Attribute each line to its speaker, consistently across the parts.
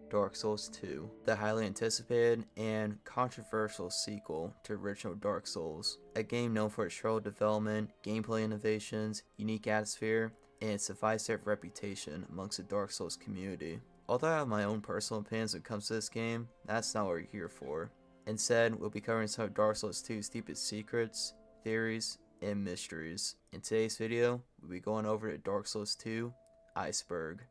Speaker 1: Dark Souls 2, the highly anticipated and controversial sequel to original Dark Souls, a game known for its slow development, gameplay innovations, unique atmosphere, and its divisive reputation amongst the Dark Souls community. Although I have my own personal opinions when it comes to this game, that's not what we're here for. Instead, we'll be covering some of Dark Souls 2's deepest secrets, theories, and mysteries. In today's video, we'll be going over to Dark Souls 2, Iceberg.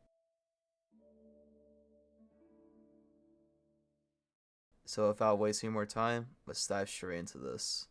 Speaker 1: So without wasting more time, let's dive straight into this.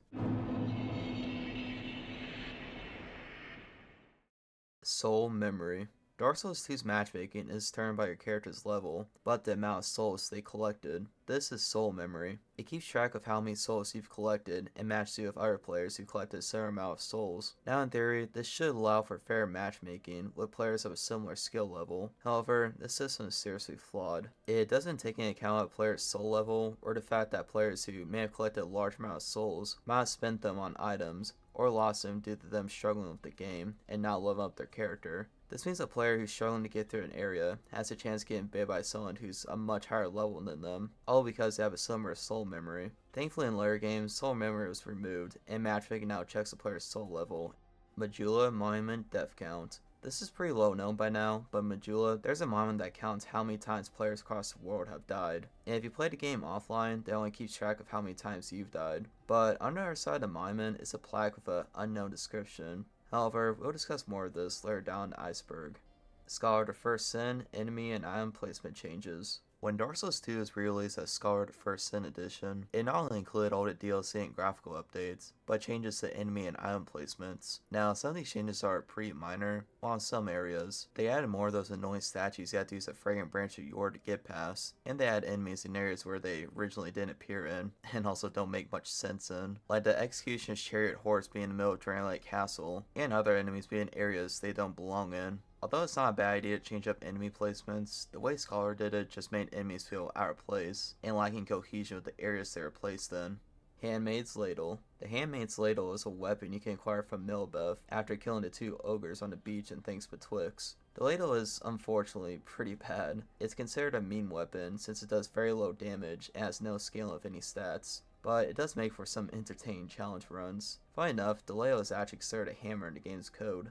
Speaker 1: Soul Memory. Dark Souls 2's matchmaking is determined by your character's level, but the amount of souls they collected. This is Soul Memory. It keeps track of how many souls you've collected and matches you with other players who collected a similar amount of souls. Now in theory, this should allow for fair matchmaking with players of a similar skill level. However, this system is seriously flawed. It doesn't take into account a player's soul level or the fact that players who may have collected a large amount of souls might have spent them on items or lost them due to them struggling with the game and not leveling up their character. This means a player who's struggling to get through an area has a chance of getting bit by someone who's a much higher level than them, all because they have a similar soul memory. Thankfully in later games, soul memory was removed, and matchmaking now checks a player's soul level. Majula Monument Death Count. This is pretty low known by now, but in Majula, there's a monument that counts how many times players across the world have died. And if you play the game offline, they only keeps track of how many times you've died. But on the other side of the monument is a plaque with an unknown description. However, we'll discuss more of this later down in Iceberg. Scholar of the First Sin, enemy and item placement changes. When Dark Souls 2 was re-released as Scholar of the First Sin Edition, it not only included all the DLC and graphical updates, but changes to enemy and item placements. Now, some of these changes are pretty minor, while in some areas, they added more of those annoying statues you had to use a fragrant branch of yore to get past, and they add enemies in areas where they originally didn't appear in, and also don't make much sense in, like the Executioner's Chariot horse being in the middle of Dragon Lake Castle, and other enemies being in areas they don't belong in. Although it's not a bad idea to change up enemy placements, the way Scholar did it just made enemies feel out of place and lacking cohesion with the areas they were placed in. Handmaid's Ladle. The Handmaid's Ladle is a weapon you can acquire from Milbeth after killing the two ogres on the beach in Things Betwixt. The ladle is unfortunately pretty bad. It's considered a meme weapon since it does very low damage and has no scaling of any stats, but it does make for some entertaining challenge runs. Funny enough, the ladle is actually considered a hammer in the game's code.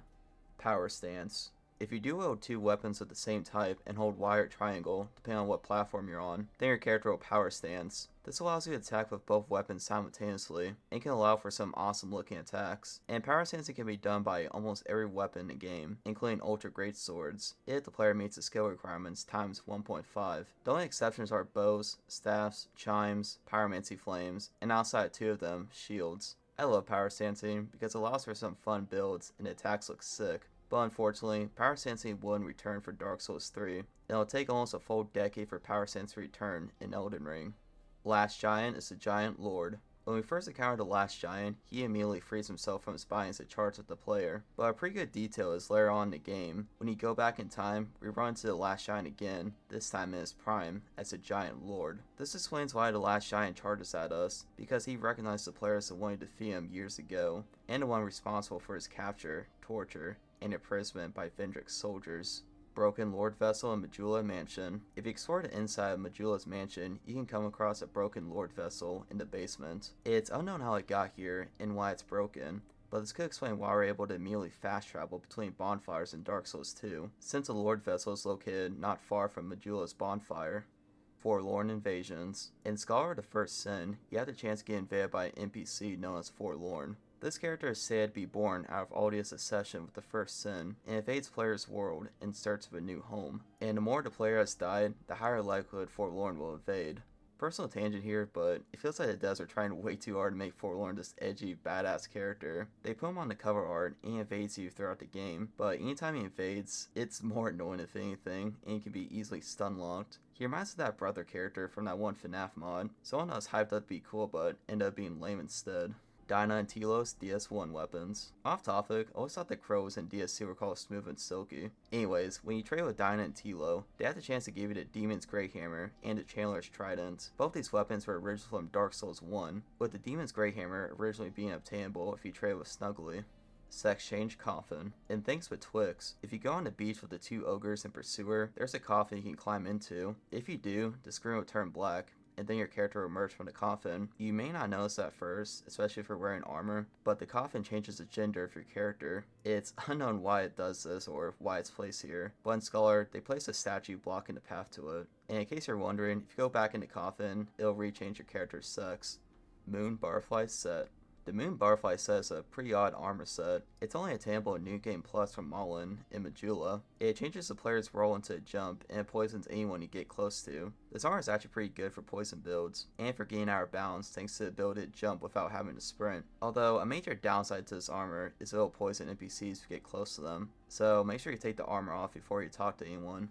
Speaker 1: Power Stance. If you duo two weapons of the same type and hold Y or triangle, depending on what platform you're on, then your character will power stance. This allows you to attack with both weapons simultaneously, and can allow for some awesome looking attacks. And power stancing can be done by almost every weapon in the game, including ultra great swords, if the player meets the skill requirements times 1.5. The only exceptions are bows, staffs, chimes, pyromancy flames, and outside of two of them, shields. I love power stancing because it allows for some fun builds and the attacks look sick. But unfortunately, Power Stancing wouldn't return for Dark Souls 3, and it'll take almost a full decade for Power Stance to return in Elden Ring. Last Giant is the Giant Lord. When we first encounter the Last Giant, he immediately frees himself from his body to charge with the player. But a pretty good detail is later on in the game, when you go back in time, we run into the Last Giant again, this time in his prime, as the Giant Lord. This explains why the Last Giant charges at us, because he recognized the player as the one who defeated him years ago, and the one responsible for his capture, torture, and imprisonment by Vendrick's soldiers. Broken Lord Vessel in Majula Mansion. If you explore the inside of Majula's mansion, you can come across a broken Lord Vessel in the basement. It's unknown how it got here and why it's broken, but this could explain why we're able to immediately fast travel between bonfires in Dark Souls 2, since the Lord Vessel is located not far from Majula's bonfire. Forlorn Invasions. In Scholar of the First Sin, you have the chance to get invaded by an NPC known as Forlorn. This character is said to be born out of Aldia's obsession with the First Sin, and invades players' world in search of a new home. And the more the player has died, the higher likelihood Forlorn will invade. Personal tangent here, but it feels like the devs are trying way too hard to make Forlorn this edgy, badass character. They put him on the cover art, and he invades you throughout the game, but anytime he invades, it's more annoying if anything, and he can be easily stun locked. He reminds me of that brother character from that one FNAF mod, someone that was hyped up to be cool but ended up being lame instead. Dinah and Telos DS1 weapons. Off topic, I always thought the crows in DS2 were called Smooth and Silky. Anyways, when you trade with Dinah and Tilo, they have the chance to give you the Demon's Grey Hammer and the Chandler's Trident. Both these weapons were originally from Dark Souls 1, with the Demon's Grey Hammer originally being obtainable if you trade with Snuggly. Sex change coffin. In Things with Twix, if you go on the beach with the two ogres and pursuer, there's a coffin you can climb into. If you do, the screen will turn black, and then your character will emerge from the coffin. You may not notice at first, especially if you're wearing armor, but the coffin changes the gender of your character. It's unknown why it does this or why it's placed here, but in Scholar, they place a statue blocking the path to it. And in case you're wondering, if you go back in the coffin, it'll rechange your character's sex. Moon Butterfly Set. The Moon Butterfly set is a pretty odd armor set. It's only attainable in New Game Plus from Mullen and Majula. It changes the player's roll into a jump and poisons anyone you get close to. This armor is actually pretty good for poison builds, and for getting out of bounds thanks to the ability to jump without having to sprint. Although a major downside to this armor is it'll poison NPCs if you get close to them, so make sure you take the armor off before you talk to anyone.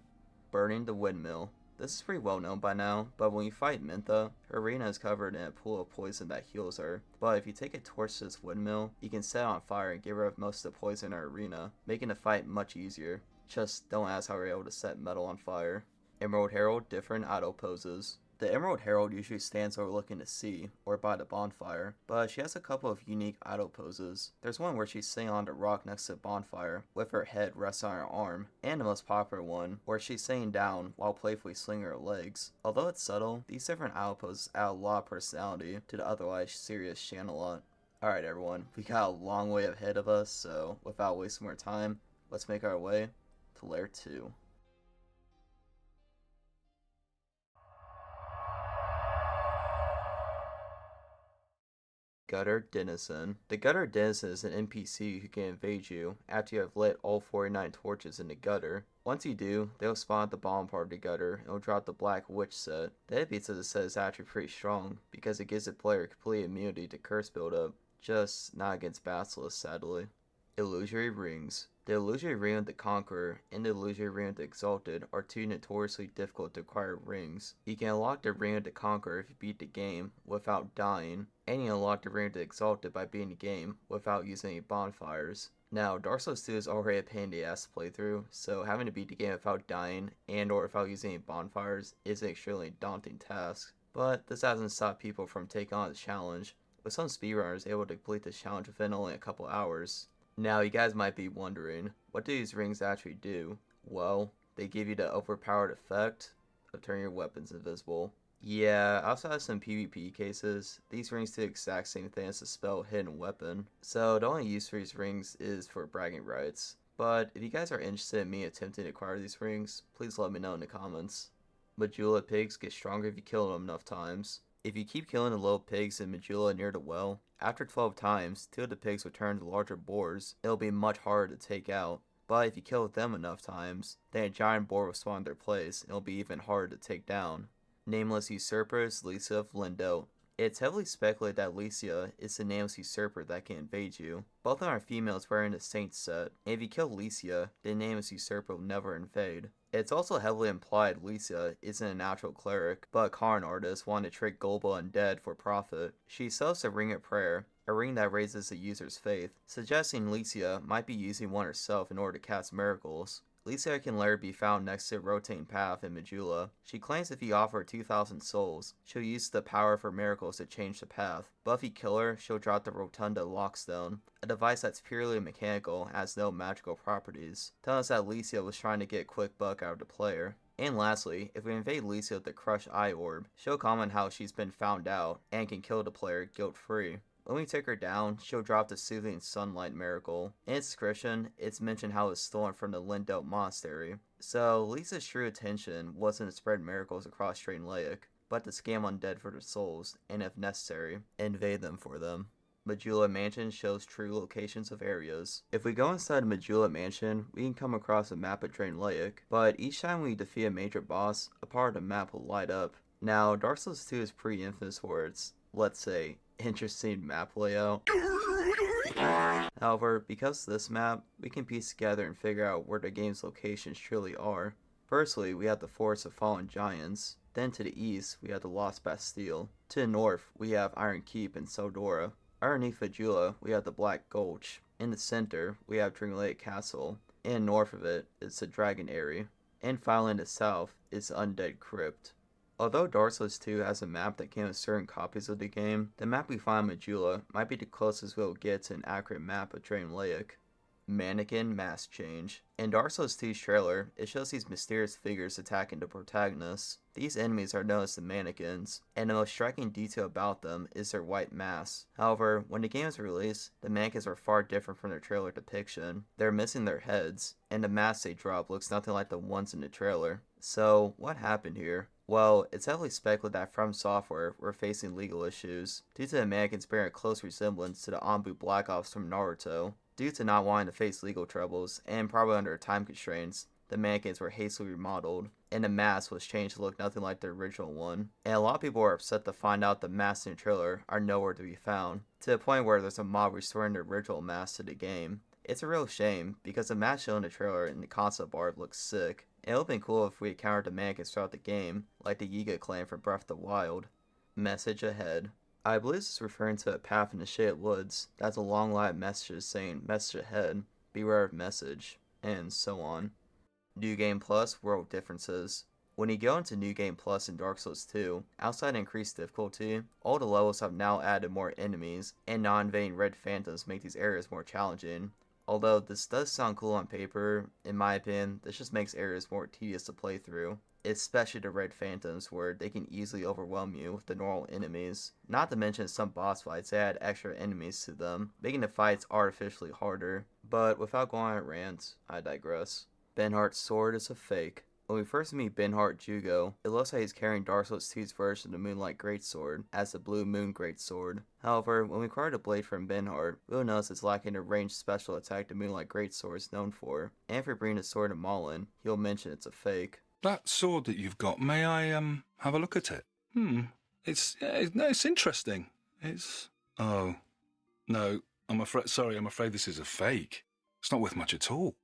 Speaker 1: Burning the Windmill. This is pretty well known by now, but when you fight Mintha, her arena is covered in a pool of poison that heals her. But if you take a torch to this windmill, you can set it on fire and get rid of most of the poison in her arena, making the fight much easier. Just don't ask how we're able to set metal on fire. Emerald Herald, different idle poses. The Emerald Herald usually stands overlooking the sea, or by the bonfire, but she has a couple of unique idle poses. There's one where she's sitting on the rock next to the bonfire, with her head resting on her arm, and the most popular one, where she's sitting down while playfully slinging her legs. Although it's subtle, these different idle poses add a lot of personality to the otherwise serious Shanalot. Alright everyone, we got a long way ahead of us, so without wasting more time, let's make our way to Lair 2. Gutter Denizen. The Gutter Denizen is an NPC who can invade you after you have lit all 49 torches in the gutter. Once you do, they'll spawn at the bottom part of the gutter and will drop the Black Witch set. The headpiece of the set is actually pretty strong because it gives the player complete immunity to curse buildup, just not against Basilisk sadly. Illusory Rings. The Illusory Ring of the Conqueror and the Illusory Ring of the Exalted are two notoriously difficult to acquire rings. You can unlock the Ring of the Conqueror if you beat the game without dying, and you unlock the Ring of the Exalted by beating the game without using any bonfires. Now, Dark Souls 2 is already a pain in the ass to play through, so having to beat the game without dying and or without using any bonfires is an extremely daunting task. But this hasn't stopped people from taking on the challenge, with some speedrunners able to complete this challenge within only a couple hours. Now, you guys might be wondering, what do these rings actually do? Well, they give you the overpowered effect of turning your weapons invisible. Yeah, outside of some PvP cases, these rings do the exact same thing as the spell Hidden Weapon, so the only use for these rings is for bragging rights. But if you guys are interested in me attempting to acquire these rings, please let me know in the comments. Majula pigs get stronger if you kill them enough times. If you keep killing the little pigs in Majula near the well, after 12 times, 2 of the pigs will turn into larger boars. It'll be much harder to take out. But if you kill them enough times, then a giant boar will spawn in their place, and it'll be even harder to take down. Nameless Usurpers, Lycia of Lindelt. It's heavily speculated that Lycia is the nameless usurper that can invade you. Both of them are females wearing the Saint set, and if you kill Lycia, the nameless usurper will never invade. It's also heavily implied Lycia isn't a natural cleric, but a con artist wanting to trick gullible undead for profit. She sells the Ring of Prayer, a ring that raises the user's faith, suggesting Lycia might be using one herself in order to cast miracles. Lycia can later be found next to a rotating path in Majula. She claims if you offer her 2,000 souls, she'll use the power of her miracles to change the path. But if you kill her, she'll drop the Rotunda Lockstone, a device that's purely mechanical and has no magical properties, telling us that Lycia was trying to get a quick buck out of the player. And lastly, if we invade Lycia with the Crushed Eye Orb, she'll comment how she's been found out and can kill the player guilt-free. When we take her down, she'll drop the Soothing Sunlight Miracle. In its description, it's mentioned how it was stolen from the Lindelt Monastery. So, Lisa's true intention wasn't to spread miracles across Strain Laic, but to scam undead for their souls, and if necessary, invade them for them. Majula Mansion shows true locations of areas. If we go inside Majula Mansion, we can come across a map of Drain Laic, but each time we defeat a major boss, a part of the map will light up. Now, Dark Souls 2 is pretty infamous for its, let's say, interesting map layout. However, because of this map, we can piece together and figure out where the game's locations truly are. Firstly, we have the Forest of Fallen Giants. Then to the east, we have the Lost Bastille. To the north, we have Iron Keep and Sodora. Underneath Vajula, we have the Black Gulch. In the center, we have Dream Lake Castle. And north of it is the Dragon Eyrie. And finally in the south is the Undead Crypt. Although Dark Souls 2 has a map that came with certain copies of the game, the map we find in Majula might be the closest we'll get to an accurate map of Drain Lake. Mannequin Mask Change. In Dark Souls 2's trailer, it shows these mysterious figures attacking the protagonist. These enemies are known as the mannequins, and the most striking detail about them is their white masks. However, when the game was released, the mannequins were far different from their trailer depiction. They're missing their heads, and the mask they drop looks nothing like the ones in the trailer. So, what happened here? Well, it's heavily speculated that From Software were facing legal issues due to the mannequins bearing a close resemblance to the Anbu Black Ops from Naruto. Due to not wanting to face legal troubles, and probably under time constraints, the mannequins were hastily remodeled, and the mask was changed to look nothing like the original one. And a lot of people are upset to find out the masks in the trailer are nowhere to be found, to the point where there's a mob restoring the original mask to the game. It's a real shame, because the mask shown in the trailer and the concept art looks sick. It would have been cool if we encountered the mannequins throughout the game, like the Yiga clan from Breath of the Wild. Message ahead. I believe this is referring to a path in the shaded woods that has a long line of messages saying message ahead, beware of message, and so on. New Game Plus World Differences. When you go into New Game Plus in Dark Souls 2, outside increased difficulty, all the levels have now added more enemies, and non-invading red phantoms make these areas more challenging. Although this does sound cool on paper, in my opinion, this just makes areas more tedious to play through. Especially the red phantoms, where they can easily overwhelm you with the normal enemies. Not to mention some boss fights add extra enemies to them, making the fights artificially harder. But without going on rants, I digress. Benhart's sword is a fake. When we first meet Benhart Jugo, it looks like he's carrying Dark Souls 2's version of the Moonlight Greatsword as the Blue Moon Greatsword. However, when we acquire the blade from Benhart, we'll notice it's lacking the ranged special attack the Moonlight Greatsword is known for. And if we bring the sword to Mullen, he'll mention it's a fake.
Speaker 2: That sword that you've got, may I, have a look at it? It's interesting. Oh, no, I'm afraid this is a fake. It's not worth much at all.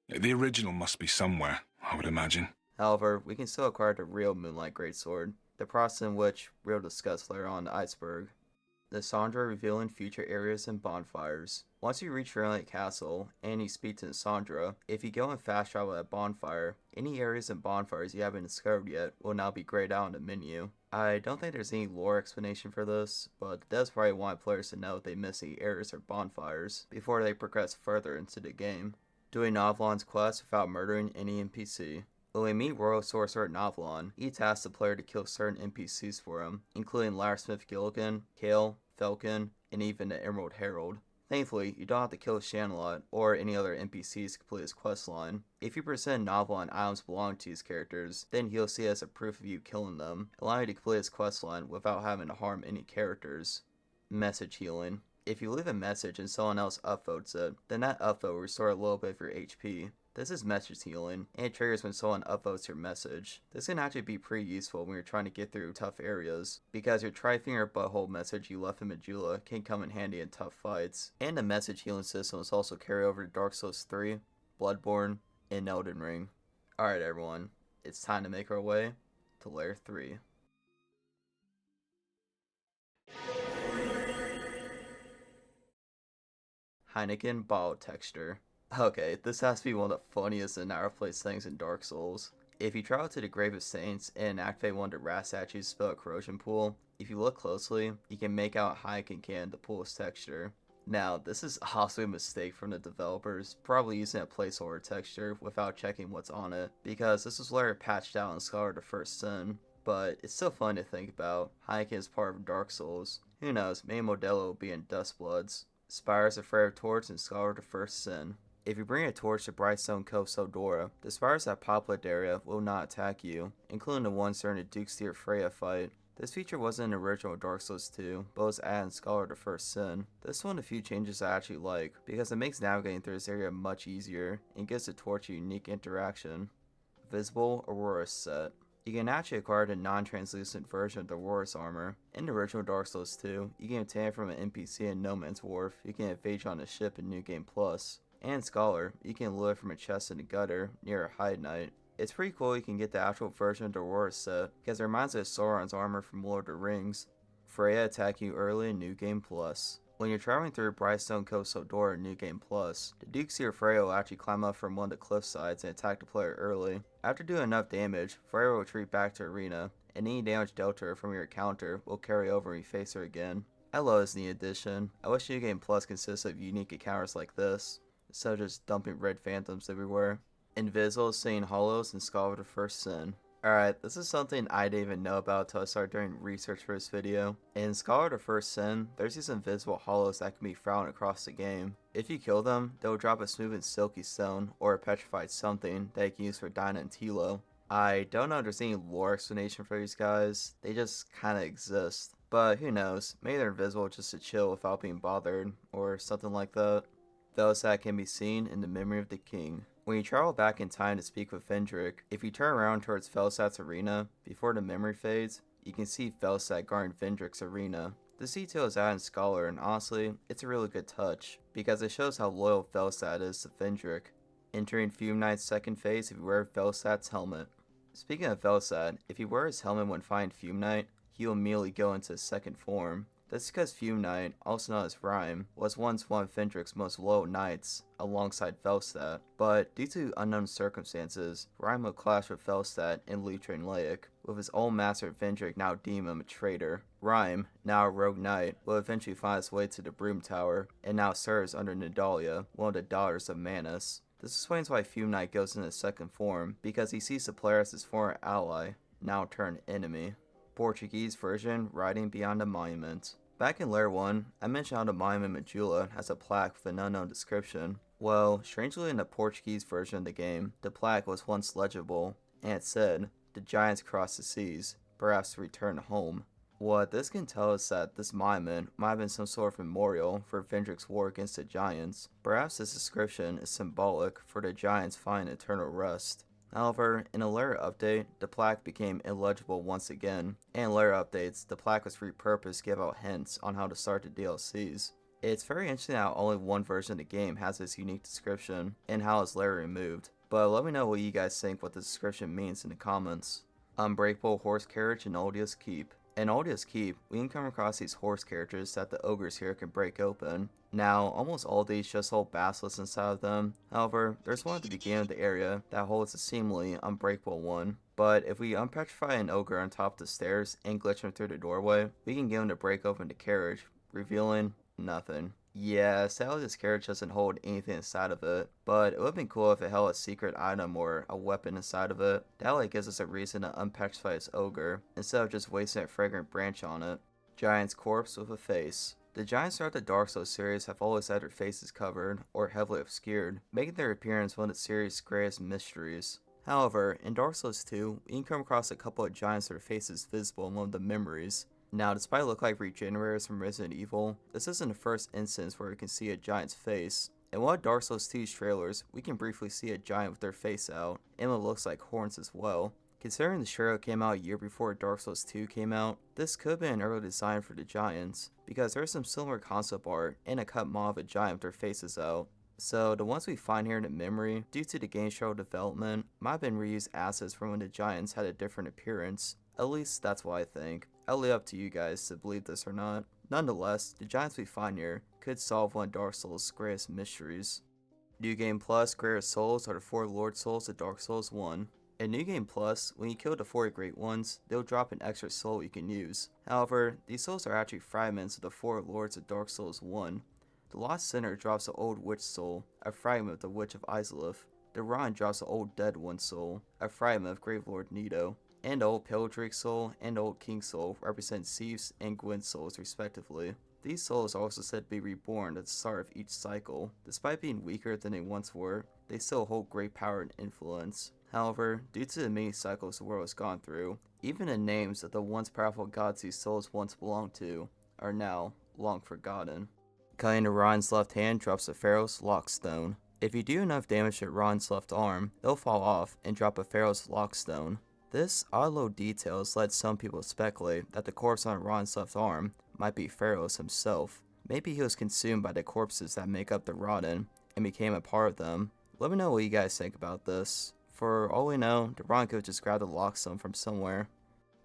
Speaker 2: The original must be somewhere, I would imagine.
Speaker 1: However, we can still acquire the real Moonlight Greatsword, the process in which we'll discuss later on in Iceberg. The Sandra revealing future areas and bonfires. Once you reach Vermilion Castle and you speak to Sandra, if you go and fast travel at bonfire, any areas and bonfires you haven't discovered yet will now be grayed out in the menu. I don't think there's any lore explanation for this, but it does probably want players to know if they miss any areas or bonfires before they progress further into the game. Doing Novlan's quest without murdering any NPC. When we meet Royal Sorcerer Novlan, he tasks the player to kill certain NPCs for him, including Larsmith Gilligan, Kale, Falcon, and even the Emerald Herald. Thankfully, you don't have to kill Shanalot or any other NPCs to complete his questline. If you present Novlan items belonging to these characters, then he'll see it as a proof of you killing them, allowing you to complete his questline without having to harm any characters. Message healing. If you leave a message and someone else upvotes it, then that upvote will restore a little bit of your HP. This is message healing, and it triggers when someone upvotes your message. This can actually be pretty useful when you're trying to get through tough areas, because your Tri-Finger Butthole message you left in Majula can come in handy in tough fights. And the message healing system is also carried over to Dark Souls 3, Bloodborne, and Elden Ring. Alright everyone, it's time to make our way to Layer 3. Heineken bottle texture. Okay, this has to be one of the funniest and out-of-place things in Dark Souls. If you travel to the Grave of Saints and activate one of the rat statues to fill a corrosion pool, if you look closely, you can make out Heineken can to pool's texture. Now, this is also a mistake from the developers, probably using a placeholder texture without checking what's on it, because this was later patched out in Scholar of the First Sin. But it's still fun to think about. Heineken is part of Dark Souls. Who knows, maybe Modelo will be in Dustbloods. Spires afraid of torch and Scholar of the First Sin. If you bring a torch to Brightstone Cove Sodora, the spires that populate the area will not attack you, including the ones during the Duke's Tear Freya fight. This feature wasn't in the original Dark Souls 2, but was added in Scholar of the First Sin. This is one of the few changes I actually like, because it makes navigating through this area much easier, and gives the torch a unique interaction. Visible Aurora set. You can actually acquire the non-translucent version of the Aurora's armor. In the original Dark Souls 2, you can obtain it from an NPC in No Man's Wharf. You can evade on a ship in New Game Plus. And Scholar, you can loot it from a chest in the gutter near a Hide Knight. It's pretty cool you can get the actual version of the Aurora set, because it reminds me of Sauron's armor from Lord of the Rings. Freya attack you early in New Game Plus. When you're traveling through Brightstone Cove Sodora in New Game Plus, the Duke's Tear Freya will actually climb up from one of the cliff sides and attack the player early. After doing enough damage, Freya will retreat back to arena and any damage dealt to her from your encounter will carry over when you face her again. I love this neat addition. I wish New Game Plus consisted of unique encounters like this, instead of just dumping red phantoms everywhere. Invisible, seeing hollows, and Scholar of the First Sin. Alright, this is something I didn't even know about until I started doing research for this video. In Scholar of the First Sin, there's these invisible hollows that can be found across the game. If you kill them, they'll drop a smooth and silky stone, or a petrified something that you can use for Dinah and Tilo. I don't know if there's any lore explanation for these guys, they just kinda exist. But who knows, maybe they're invisible just to chill without being bothered, or something like that. Those that can be seen in the memory of the king. When you travel back in time to speak with Vendrick, if you turn around towards Felstat's arena, before the memory fades, you can see Felstat guarding Vendrick's arena. This detail is added in Scholar, and honestly, it's a really good touch, because it shows how loyal Felstat is to Vendrick. Entering Fume Knight's second phase if you wear Felstat's helmet. Speaking of Felstat, if you wear his helmet when fighting Fume Knight, he will immediately go into his second form. That's because Fume Knight, also known as Rhyme, was once one of Vendrick's most loyal knights, alongside Felstat, but due to unknown circumstances, Rhyme will clash with Felstat and Lutrain Laic, with his old master Vendrick now deeming him a traitor. Rhyme, now a rogue knight, will eventually find his way to the Broom Tower, and now serves under Nidalia, one of the daughters of Manus. This explains why Fume Knight goes into his second form, because he sees the player as his former ally, now turned enemy. Portuguese version, Riding Beyond the Monument. Back in Layer 1, I mentioned how the monument Majula has a plaque with an unknown description. Well, strangely in the Portuguese version of the game, the plaque was once legible, and it said, "The giants crossed the seas, perhaps to return home." What this can tell us that this monument might have been some sort of memorial for Vendrick's war against the giants. Perhaps this description is symbolic for the giants finding eternal rest. However, in a layer update, the plaque became illegible once again, and in layer updates, the plaque was repurposed to give out hints on how to start the DLCs. It's very interesting how only one version of the game has this unique description, and how it's layer removed, but let me know what you guys think what the description means in the comments. Unbreakable horse carriage in Oldia's Keep. In Oldia's Keep, we can come across these horse carriages that the ogres here can break open. Now, almost all these just hold basilisks inside of them. However, there's one at the beginning of the area that holds a seemingly unbreakable one. But if we unpetrify an ogre on top of the stairs and glitch him through the doorway, we can get him to break open the carriage, revealing nothing. Yeah, sadly this carriage doesn't hold anything inside of it, but it would have been cool if it held a secret item or a weapon inside of it. That way gives us a reason to unpetrify this ogre, instead of just wasting a fragrant branch on it. Giant's corpse with a face. The giants throughout the Dark Souls series have always had their faces covered, or heavily obscured, making their appearance one of the series' greatest mysteries. However, in Dark Souls 2, we can come across a couple of giants with their faces visible in one of the memories. Now, despite it look like regenerators from Resident Evil, this isn't the first instance where we can see a giant's face. In one of Dark Souls 2's trailers, we can briefly see a giant with their face out, and it looks like horns as well. Considering the trailer came out a year before Dark Souls 2 came out, this could have been an early design for the giants, because there's some similar concept art and a cut model of a giant with their faces out. So the ones we find here in the memory, due to the game's show development, might have been reused assets from when the giants had a different appearance. At least that's what I think. I'll leave up to you guys to believe this or not. Nonetheless, the giants we find here could solve one of Dark Souls' greatest mysteries. New Game Plus Greater Souls are the 4 Lord Souls of Dark Souls 1. In New Game Plus, when you kill the 4 Great Ones, they'll drop an extra soul you can use. However, these souls are actually fragments of the 4 Lords of Dark Souls 1. The Lost Sinner drops the Old Witch soul, a fragment of the Witch of Izalith. The Ron drops the Old Dead One soul, a fragment of Gravelord Nito. And the Old Pale Drake soul and the Old King soul represent Sieve's and Gwyn's souls respectively. These souls are also said to be reborn at the start of each cycle. Despite being weaker than they once were, they still hold great power and influence. However, due to the many cycles the world has gone through, even the names of the once powerful gods these souls once belonged to are now long forgotten. Cutting to Ron's left hand drops a Pharaoh's Lockstone. If you do enough damage to Ron's left arm, it'll fall off and drop a Pharaoh's Lockstone. This odd little detail has led some people to speculate that the corpse on Ron's left arm might be Pharaoh's himself. Maybe he was consumed by the corpses that make up the Rotten and became a part of them. Let me know what you guys think about this. For all we know, the Rotten could have just grabbed a Lockstone from somewhere.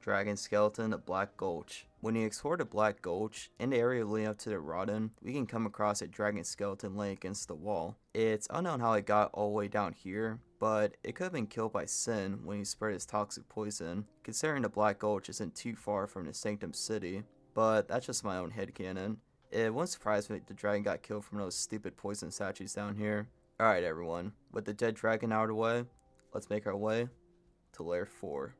Speaker 1: Dragon Skeleton of Black Gulch. When you explore the Black Gulch, in the area leading up to the Rotten, we can come across a dragon skeleton laying against the wall. It's unknown how it got all the way down here, but it could have been killed by Sin when he spread his toxic poison, considering the Black Gulch isn't too far from the Sanctum City. But that's just my own headcanon. It wouldn't surprise me if the dragon got killed from those stupid poison statues down here. Alright everyone, with the dead dragon out of the way, let's make our way to Lair 4.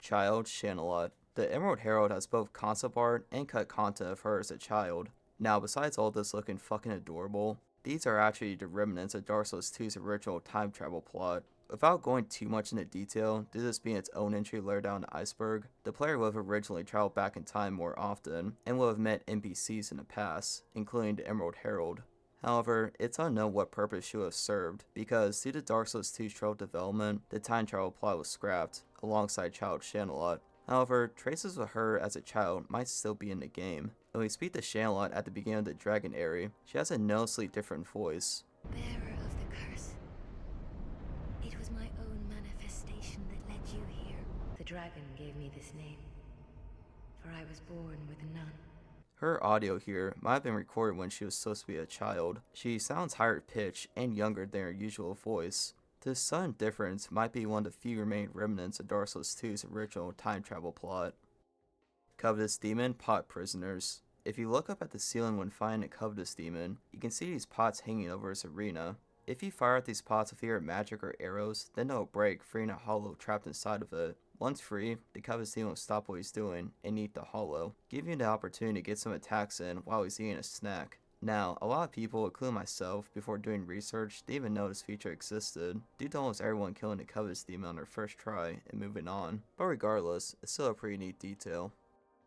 Speaker 1: Child Shanalot. The Emerald Herald has both concept art and cut content of her as a child. Now, besides all this looking fucking adorable, these are actually the remnants of Dark Souls 2's original time travel plot. Without going too much into detail, due to this being its own entry layer down to Iceberg, the player would have originally traveled back in time more often, and would have met NPCs in the past, including the Emerald Herald. However, it's unknown what purpose she would have served, because due to Dark Souls 2's travel development, the time travel plot was scrapped, alongside Child Shanalot. However, traces of her as a child might still be in the game. When we speak to Shanalot at the beginning of the Dragon area, she has a noticeably different voice.
Speaker 3: Bearer of the curse. It was my own manifestation that led you here. The dragon gave me this name, for I was born with none.
Speaker 1: Her audio here might have been recorded when she was supposed to be a child. She sounds higher pitched and younger than her usual voice. This sudden difference might be one of the few remaining remnants of Dark Souls 2's original time travel plot. Covetous Demon Pot Prisoners. If you look up at the ceiling when finding a Covetous Demon, you can see these pots hanging over his arena. If you fire at these pots with either magic or arrows, then they'll break, freeing a hollow trapped inside of it. Once free, the Covetous Demon will stop what he's doing and eat the hollow, giving you the opportunity to get some attacks in while he's eating a snack. Now, a lot of people, including myself, before doing research, didn't even know this feature existed, due to almost everyone killing the Covetous Demon on their first try and moving on. But regardless, it's still a pretty neat detail.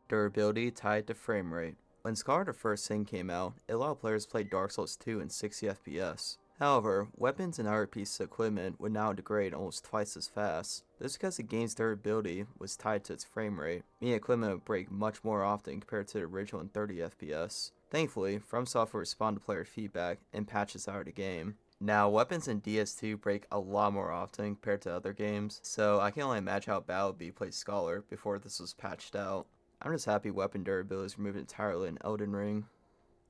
Speaker 1: Durability tied to frame rate. When Scar the First Sin came out, a lot of players played Dark Souls 2 in 60 FPS. However, weapons and other pieces of equipment would now degrade almost twice as fast. This is because the game's durability was tied to its frame rate, meaning equipment would break much more often compared to the original in 30 FPS. Thankfully, FromSoft will respond to player feedback and patches out of the game. Now, weapons in DS2 break a lot more often compared to other games, so I can only imagine how bad it would be to play Scholar before this was patched out. I'm just happy weapon durability is removed entirely in Elden Ring.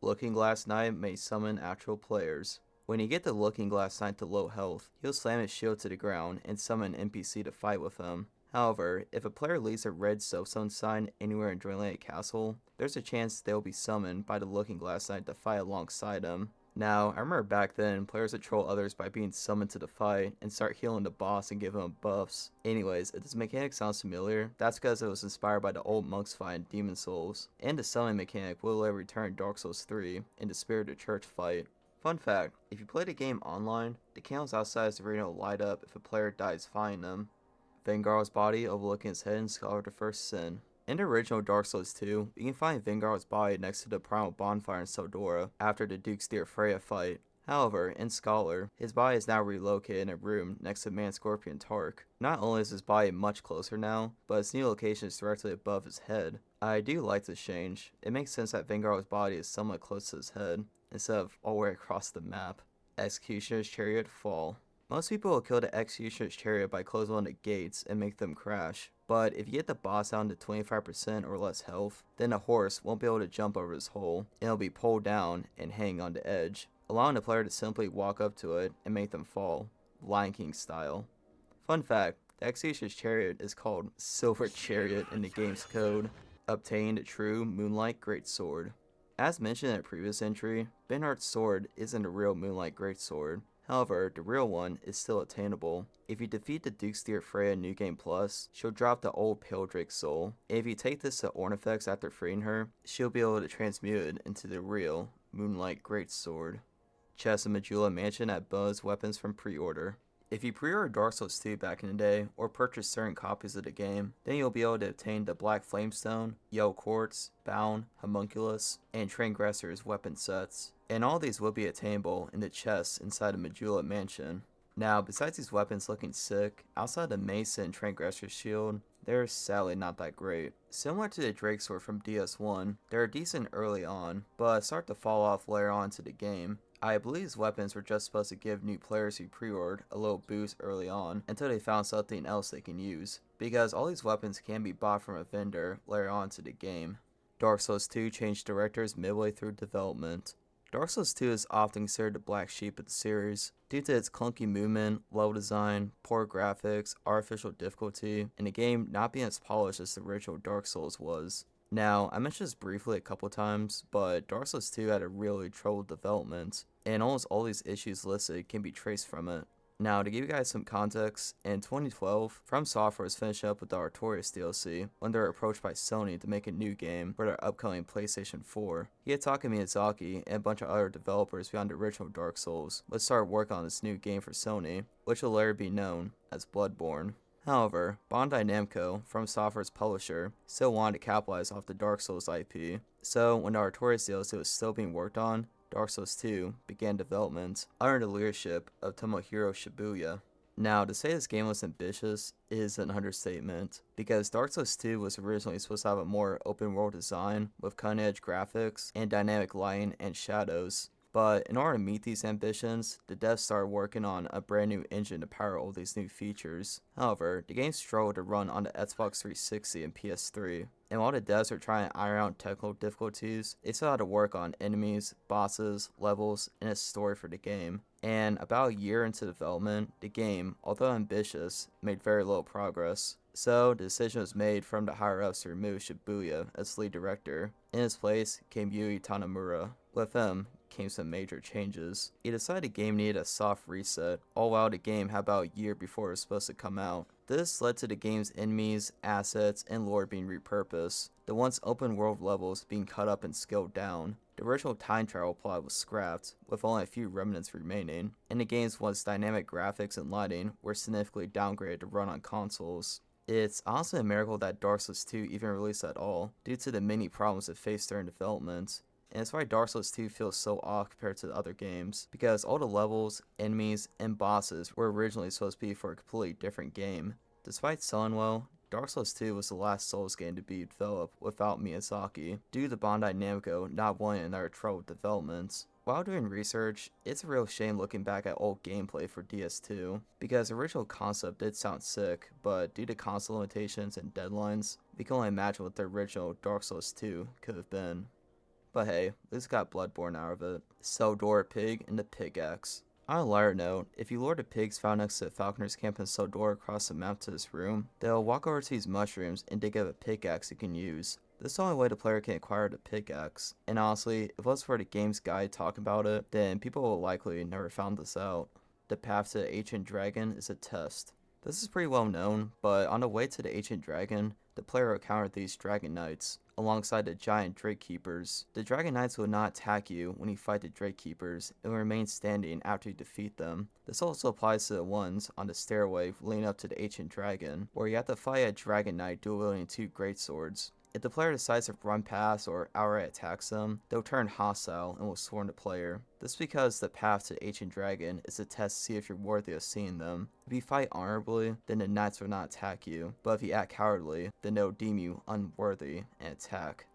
Speaker 1: Looking Glass Knight may summon actual players. When you get the Looking Glass Knight to low health, he'll slam his shield to the ground and summon an NPC to fight with him. However, if a player leaves a red soapstone sign anywhere in Dreamland Castle, there's a chance they'll be summoned by the Looking Glass Knight to fight alongside him. Now, I remember back then, players would troll others by being summoned to the fight and start healing the boss and giving him buffs. Anyways, if this mechanic sounds familiar, that's because it was inspired by the old monks fight in Demon Souls, and the summoning mechanic will later return in Dark Souls 3 in the Spirited Church fight. Fun fact, if you play the game online, the candles outside the arena will light up if a player dies fighting them. Vengar's body overlooking his head in Scholar the First Sin. In the original Dark Souls 2, you can find Vengar's body next to the primal bonfire in Sodora after the Duke's Dear Freya fight. However, in Scholar, his body is now relocated in a room next to Man Scorpion Tark. Not only is his body much closer now, but his new location is directly above his head. I do like this change. It makes sense that Vengar's body is somewhat close to his head, instead of all the way across the map. Executioner's Chariot Fall. Most people will kill the Executioner's Chariot by closing one of the gates and make them crash, but if you get the boss down to 25% or less health, then the horse won't be able to jump over his hole, and it'll be pulled down and hang on the edge, allowing the player to simply walk up to it and make them fall, Lion King style. Fun fact, the Executioner's Chariot is called Silver Chariot in the game's code. Obtained a true Moonlight Greatsword. As mentioned in a previous entry, Benhart's sword isn't a real Moonlight Greatsword. However, the real one is still attainable. If you defeat the Duke's Dear Freya in New Game Plus, she'll drop the old Pale Drake soul, and if you take this to Ornifex after freeing her, she'll be able to transmute it into the real Moonlight Greatsword. Chest of Majula Mansion at Buzz Weapons from pre-order. If you pre-order Dark Souls 2 back in the day, or purchase certain copies of the game, then you'll be able to obtain the Black Flamestone, Yellow Quartz, Bound, Homunculus, and Transgressor's weapon sets. And all these will be attainable in the chests inside the Majula Mansion. Now, besides these weapons looking sick, outside the Mace and Transgressor's shield, they're sadly not that great. Similar to the Drake Sword from DS1, they're decent early on, but start to fall off later on into the game. I believe these weapons were just supposed to give new players who pre-ordered a little boost early on until they found something else they can use, because all these weapons can be bought from a vendor later on to the game. Dark Souls 2 changed directors midway through development. Dark Souls 2 is often considered the black sheep of the series due to its clunky movement, level design, poor graphics, artificial difficulty, and the game not being as polished as the original Dark Souls was. Now, I mentioned this briefly a couple times, but Dark Souls 2 had a really troubled development, and almost all these issues listed can be traced from it. Now, to give you guys some context, in 2012, From Software was finishing up with the Artorias DLC when they were approached by Sony to make a new game for their upcoming PlayStation 4. Hidetaka Miyazaki and a bunch of other developers beyond the original Dark Souls would start work on this new game for Sony, which will later be known as Bloodborne. However, Bandai Namco, From Software's publisher, still wanted to capitalize off the Dark Souls IP, so when the Artorias DLC was still being worked on, Dark Souls 2 began development under the leadership of Tomohiro Shibuya. Now, to say this game was ambitious is an understatement, because Dark Souls 2 was originally supposed to have a more open world design with cutting edge graphics and dynamic lighting and shadows. But in order to meet these ambitions, the devs started working on a brand new engine to power all these new features. However, the game struggled to run on the Xbox 360 and PS3. And while the devs were trying to iron out technical difficulties, they still had to work on enemies, bosses, levels, and a story for the game. And about a year into development, the game, although ambitious, made very little progress. So, the decision was made from the higher-ups to remove Shibuya as lead director. In his place came Yui Tanamura. With him came some major changes. He decided the game needed a soft reset, all while the game had about a year before it was supposed to come out. This led to the game's enemies, assets, and lore being repurposed, the once open world levels being cut up and scaled down. The original time travel plot was scrapped, with only a few remnants remaining, and the game's once dynamic graphics and lighting were significantly downgraded to run on consoles. It's honestly a miracle that Dark Souls 2 even released at all, due to the many problems it faced during development. And it's why Dark Souls 2 feels so off compared to the other games, because all the levels, enemies, and bosses were originally supposed to be for a completely different game. Despite selling well, Dark Souls 2 was the last Souls game to be developed without Miyazaki, due to Bandai Namco not wanting another troubled development. While doing research, it's a real shame looking back at old gameplay for DS2, because the original concept did sound sick, but due to console limitations and deadlines, we can only imagine what the original Dark Souls 2 could have been. But hey, at least got Bloodborne out of it. Seldor Pig and the Pickaxe. On a lighter note, if you lure the pigs found next to the Falconer's camp in Seldor across the map to this room, they'll walk over to these mushrooms and dig up a pickaxe you can use. This is the only way the player can acquire the pickaxe, and honestly, if it was for the game's guide talking about it, then people will likely never found this out. The path to the Ancient Dragon is a test. This is pretty well known, but on the way to the Ancient Dragon, the player encountered these Dragon Knights, alongside the giant Drake Keepers. The Dragon Knights will not attack you when you fight the Drake Keepers, and will remain standing after you defeat them. This also applies to the ones on the stairway leading up to the Ancient Dragon, where you have to fight a Dragon Knight dual-wielding two greatswords. If the player decides to run past or outright attacks them, they'll turn hostile and will swarm the player. This is because the path to the Ancient Dragon is a test to see if you're worthy of seeing them. If you fight honorably, then the knights will not attack you, but if you act cowardly, then they'll deem you unworthy and attack.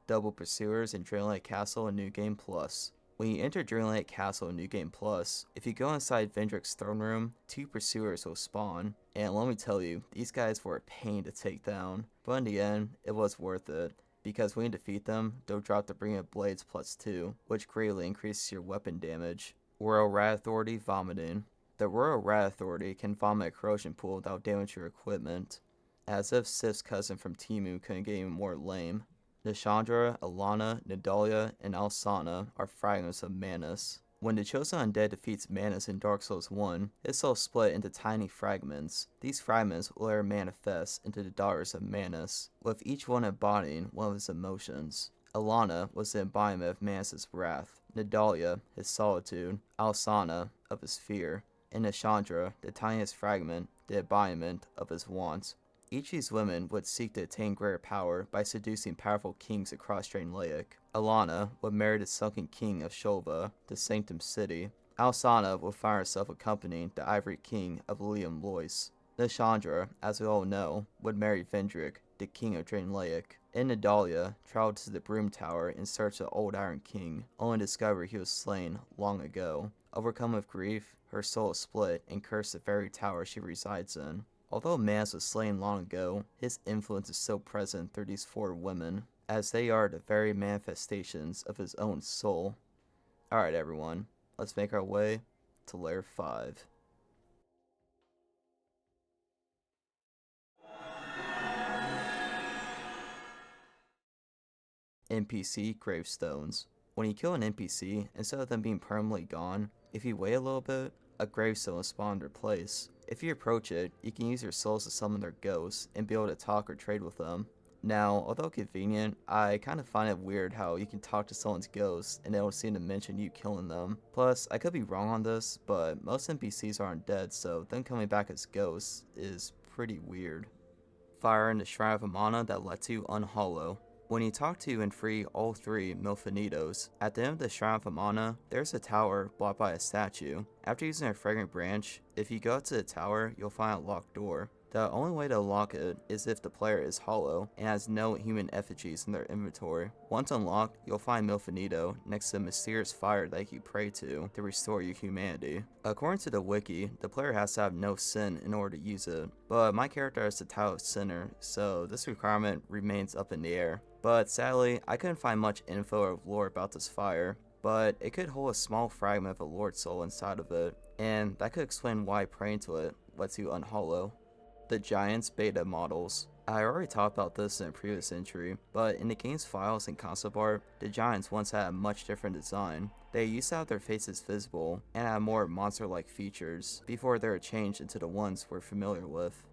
Speaker 1: Double Pursuers in Dreamlight Castle in New Game Plus. When you enter Dreamlight Castle in New Game Plus, if you go inside Vendrick's throne room, 2 pursuers will spawn, and let me tell you, these guys were a pain to take down, but in the end, it was worth it, because when you defeat them, they'll drop the Bring Up Blades +2, which greatly increases your weapon damage. Royal Rat Authority Vomiting. The Royal Rat Authority can vomit a corrosion pool without damaging your equipment, as if Sif's cousin from Timu couldn't get even more lame. Nishandra, Alana, Nidalia, and Alsana are fragments of Manus. When the Chosen Undead defeats Manus in Dark Souls 1, its soul split into tiny fragments. These fragments will later manifest into the daughters of Manus, with each one embodying one of his emotions. Alana was the embodiment of Manus' wrath, Nidalia, his solitude, Alsana, of his fear, and Nishandra, the tiniest fragment, the embodiment of his want. Each of these women would seek to attain greater power by seducing powerful kings across Draenleic. Alana would marry the sunken king of Shulva, the Sanctum City. Alsana would find herself accompanying the Ivory King of Liam Lois. Nishandra, as we all know, would marry Vendrick, the king of Draenleic. And Nidalia traveled to the Broom Tower in search of the Old Iron King, only to discover he was slain long ago. Overcome with grief, her soul split and cursed the very tower she resides in. Although Manus was slain long ago, his influence is still present through these 4 women. as they are the very manifestations of his own soul. Alright, everyone, let's make our way to Layer 5. NPC gravestones. When you kill an NPC, instead of them being permanently gone, if you wait a little bit, a gravestone will spawn in their place. If you approach it, you can use your souls to summon their ghosts and be able to talk or trade with them. Now, although convenient, I kind of find it weird how you can talk to someone's ghost and they don't seem to mention you killing them. Plus, I could be wrong on this, but most NPCs aren't dead, so them coming back as ghosts is pretty weird. Fire in the Shrine of Amana that lets you unhollow. When you talk to and free all 3 Milfinitos, at the end of the Shrine of Amana, there's a tower blocked by a statue. After using a fragrant branch, if you go up to the tower, you'll find a locked door. The only way to unlock it is if the player is hollow and has no human effigies in their inventory. Once unlocked, you'll find Milfinito next to a mysterious fire that you pray to restore your humanity. According to the wiki, the player has to have no sin in order to use it, but my character has the title of Sinner, so this requirement remains up in the air. But sadly, I couldn't find much info or lore about this fire, but it could hold a small fragment of a Lord Soul inside of it, and that could explain why praying to it lets you unhollow. The Giants beta models. I already talked about this in a previous entry, but in the game's files and concept art, the Giants once had a much different design. They used to have their faces visible and had more monster-like features before they were changed into the ones we're familiar with.